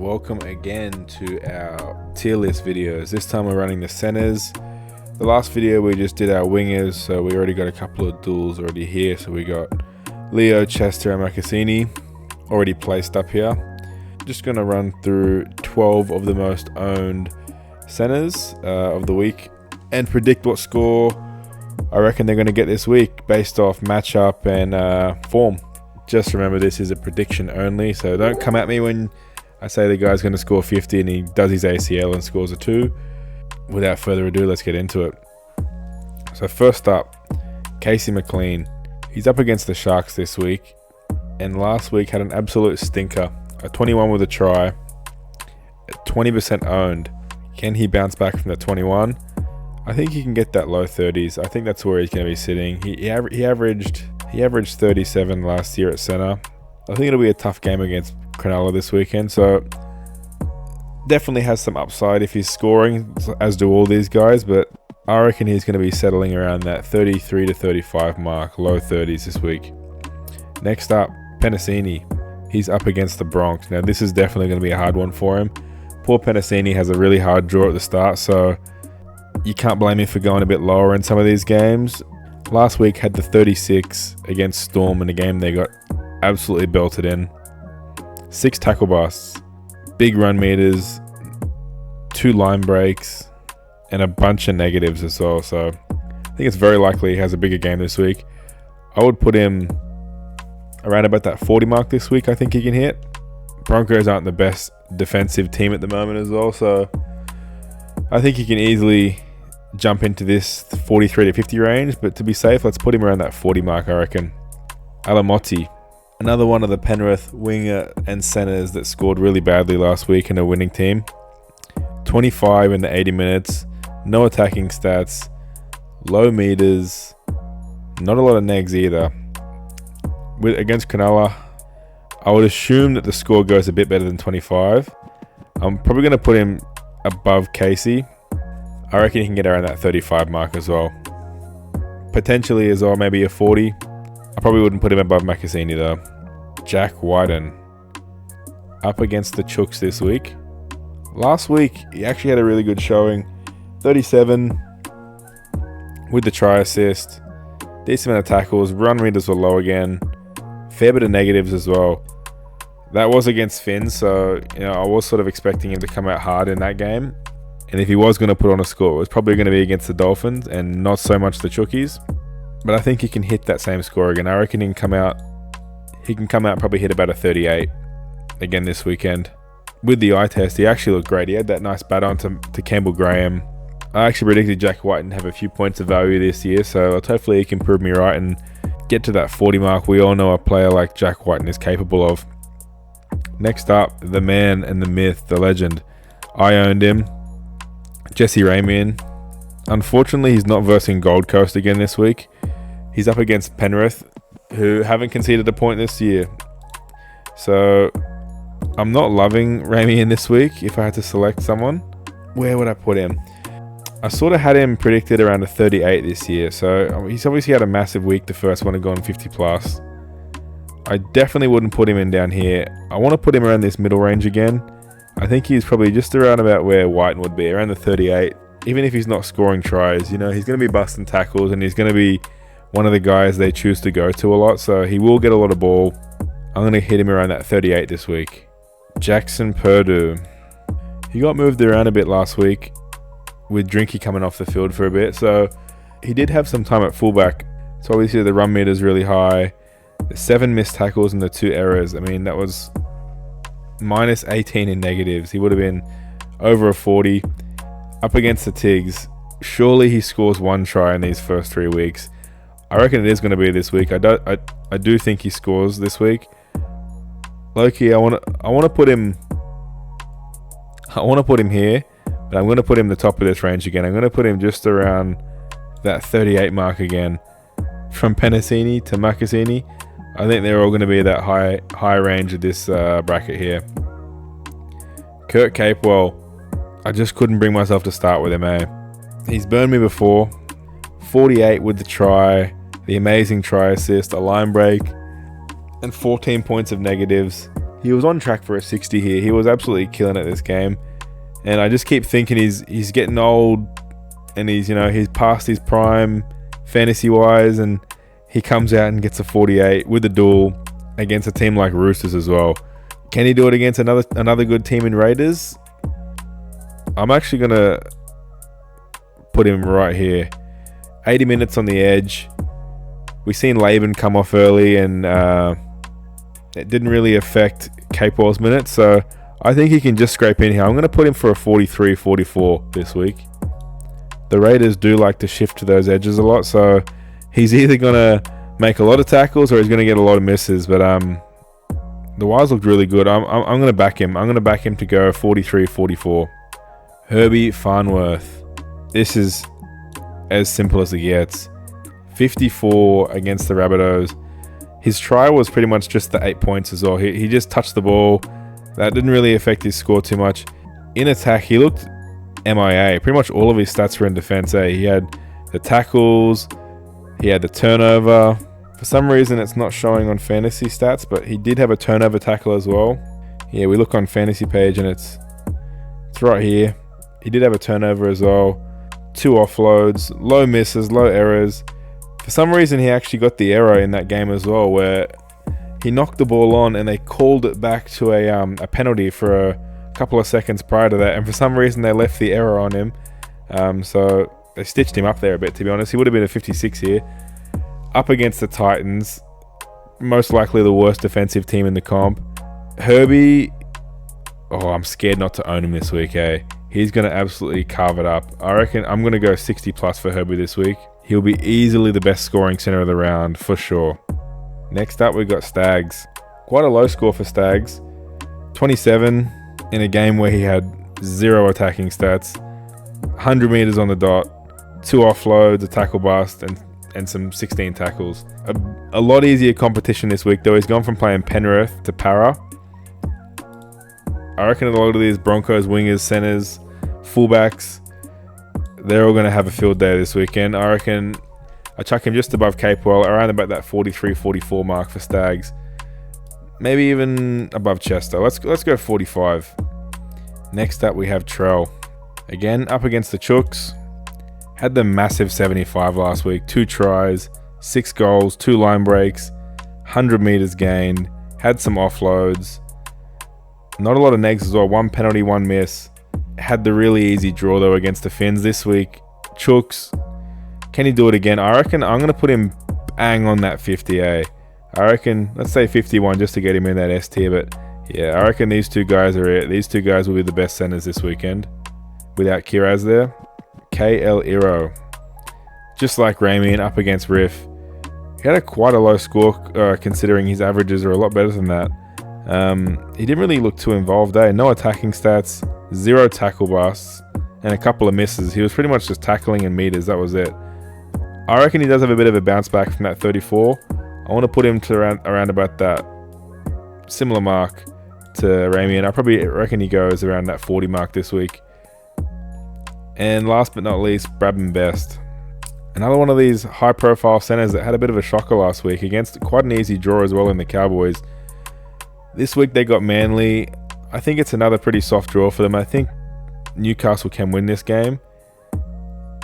welcome again to our tier list videos. This time we're running the centers. The last video we just did our wingers, so we already got a couple of duels already here. So we got Leo, Chester and Makasini already placed up here. Just going to run through 12 of the most owned centers of the week and predict what score I reckon they're going to get this week based off matchup and form. Just remember, this is a prediction only, so don't come at me when I say the guy's going to score 50 and he does his ACL and scores a 2. Without further ado, let's get into it. So first up, Casey McLean. He's up against the Sharks this week, and last week had an absolute stinker. A 21 with a try, 20% owned. Can he bounce back from the 21? I think he can get that low 30s. I think that's where he's going to be sitting. He averaged 37 last year at center. I think it'll be a tough game against Cronulla this weekend, so definitely has some upside if he's scoring, as do all these guys, but I reckon he's going to be settling around that 33 to 35 mark, low 30s this week. Next up, Penasini. He's up against the Bronx. Now this is definitely going to be a hard one for him. Poor Penasini has a really hard draw at the start, so you can't blame him for going a bit lower in some of these games. Last week had the 36 against Storm in a game they got absolutely belted in. 6 tackle busts, big run meters, 2 line breaks, and a bunch of negatives as well. So I think it's very likely he has a bigger game this week. I would put him around about that 40 mark this week. I think he can hit. Broncos aren't the best defensive team at the moment as well, so I think he can easily jump into this 43 to 50 range, but to be safe, let's put him around that 40 mark, I reckon. Alamotti, another one of the Penrith winger and centers that scored really badly last week in a winning team. 25 in the 80 minutes, no attacking stats, low meters, not a lot of negs either. Against Cronulla, I would assume that the score goes a bit better than 25. I'm probably going to put him above Casey. I reckon he can get around that 35 mark as well. Potentially as well, maybe a 40. I probably wouldn't put him above Makasini though. Jack Whiten, up against the Chooks this week. Last week, he actually had a really good showing. 37 with the try assist. Decent amount of tackles. Run readers were low again. Fair bit of negatives as well. That was against Finn, so I was sort of expecting him to come out hard in that game. And if he was going to put on a score, it was probably going to be against the Dolphins and not so much the Chookies. But I think he can hit that same score again. I reckon he can come out probably hit about a 38 again this weekend. With the eye test, he actually looked great. He had that nice bat on to Campbell Graham. I actually predicted Jack Whiten have a few points of value this year, so hopefully he can prove me right and get to that 40 mark we all know a player like Jack Whiten is capable of. Next up, the man and the myth, the legend. I owned him. Jesse Ramian. Unfortunately, he's not versing Gold Coast again this week. He's up against Penrith, who haven't conceded a point this year. So I'm not loving Ramian this week. If I had to select someone, where would I put him? I sort of had him predicted around a 38 this year. So he's obviously had a massive week. The first one had gone 50 plus. I definitely wouldn't put him in down here. I want to put him around this middle range again. I think he's probably just around about where Whiten would be, around the 38. Even if he's not scoring tries, he's going to be busting tackles and he's going to be one of the guys they choose to go to a lot. So he will get a lot of ball. I'm going to hit him around that 38 this week. Jackson Purdue. He got moved around a bit last week with Drinky coming off the field for a bit. So he did have some time at fullback. So obviously the run meter is really high. The 7 missed tackles and the 2 errors. I mean, that was minus 18 in negatives. He would have been over a 40 up against the Tigs. Surely he scores 1 try in these first 3 weeks. I reckon it is going to be this week. I do think he scores this week. Loki, I want to put him here, but I'm going to put him the top of this range again. I'm going to put him just around that 38 mark again. From Penasini to Makasini, I think they're all going to be that high range of this bracket here. Kurt Capewell, I just couldn't bring myself to start with him, eh? He's burned me before. 48 with the try, the amazing try assist, a line break, and 14 points of negatives. He was on track for a 60 here. He was absolutely killing it this game. And I just keep thinking he's getting old and he's past his prime fantasy-wise, and he comes out and gets a 48 with a duel against a team like Roosters as well. Can he do it against another good team in Raiders? I'm actually going to put him right here. 80 minutes on the edge. We've seen Laban come off early, and it didn't really affect Capewell's minutes, so I think he can just scrape in here. I'm going to put him for a 43-44 this week. The Raiders do like to shift to those edges a lot, so he's either going to make a lot of tackles or he's going to get a lot of misses, but the Wires looked really good. I'm going to back him. I'm going to back him to go 43-44. Herbie Farnworth. This is as simple as it gets. 54 against the Rabbitohs. His try was pretty much just the 8 points as well. He just touched the ball. That didn't really affect his score too much. In attack, he looked MIA. Pretty much all of his stats were in defense. He had the tackles. He had the turnover. For some reason, it's not showing on fantasy stats, but he did have a turnover tackle as well. Yeah, we look on fantasy page and it's right here. He did have a turnover as well. 2 offloads, low misses, low errors. For some reason, he actually got the error in that game as well, where he knocked the ball on and they called it back to a penalty for a couple of seconds prior to that. And for some reason, they left the error on him. So they stitched him up there a bit, to be honest. He would have been a 56 here. Up against the Titans, most likely the worst defensive team in the comp. Herbie, I'm scared not to own him this week, eh? He's going to absolutely carve it up. I reckon I'm going to go 60 plus for Herbie this week. He'll be easily the best scoring center of the round, for sure. Next up, we've got Stags. Quite a low score for Stags. 27 in a game where he had 0 attacking stats. 100 meters on the dot. 2 offloads, a tackle bust, and some 16 tackles. A lot easier competition this week, though. He's gone from playing Penrith to Para. I reckon a lot of these Broncos, wingers, centers, fullbacks, they're all going to have a field day this weekend. I reckon I chuck him just above Capewell, around about that 43-44 mark for Stags. Maybe even above Chester. Let's go 45. Next up, we have Trell. Again, up against the Chooks. Had the massive 75 last week. 2 tries, 6 goals, 2 line breaks, 100 meters gained. Had some offloads. Not a lot of negs as well. 1 penalty, 1 miss. Had the really easy draw, though, against the Finns this week. Chooks. Can he do it again? I reckon I'm going to put him bang on that 50A. I reckon, let's say 51 just to get him in that S tier. But yeah, I reckon these 2 guys are it. These 2 guys will be the best centers this weekend. Without Kiraz there. KL Iro. Just like Ramian up against Riff. He had quite a low score considering his averages are a lot better than that. He didn't really look too involved, eh? No attacking stats, 0 tackle busts, and a couple of misses. He was pretty much just tackling and meters, that was it. I reckon he does have a bit of a bounce back from that 34. I want to put him to around about that similar mark to Ramian. I probably reckon he goes around that 40 mark this week. And last but not least, Bradman Best. Another one of these high-profile centers that had a bit of a shocker last week against quite an easy draw as well in the Cowboys. This week they got Manly. I think it's another pretty soft draw for them. I think Newcastle can win this game.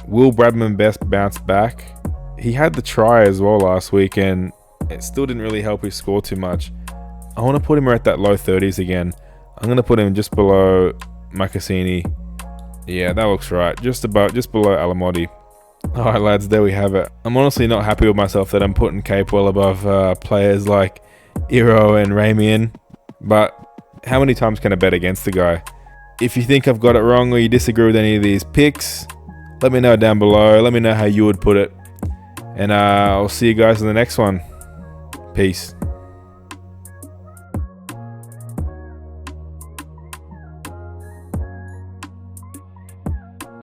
Will Bradman Best bounce back? He had the try as well last week and it still didn't really help his score too much. I want to put him at that low 30s again. I'm going to put him just below Makasini. Yeah, that looks right. Just below Alamotti. Alright lads, there we have it. I'm honestly not happy with myself that I'm putting Capewell above players like Iro and Ramian. But how many times can I bet against the guy? If you think I've got it wrong or you disagree with any of these picks, let me know down below. Let me know how you would put it. And I'll see you guys in the next one. Peace.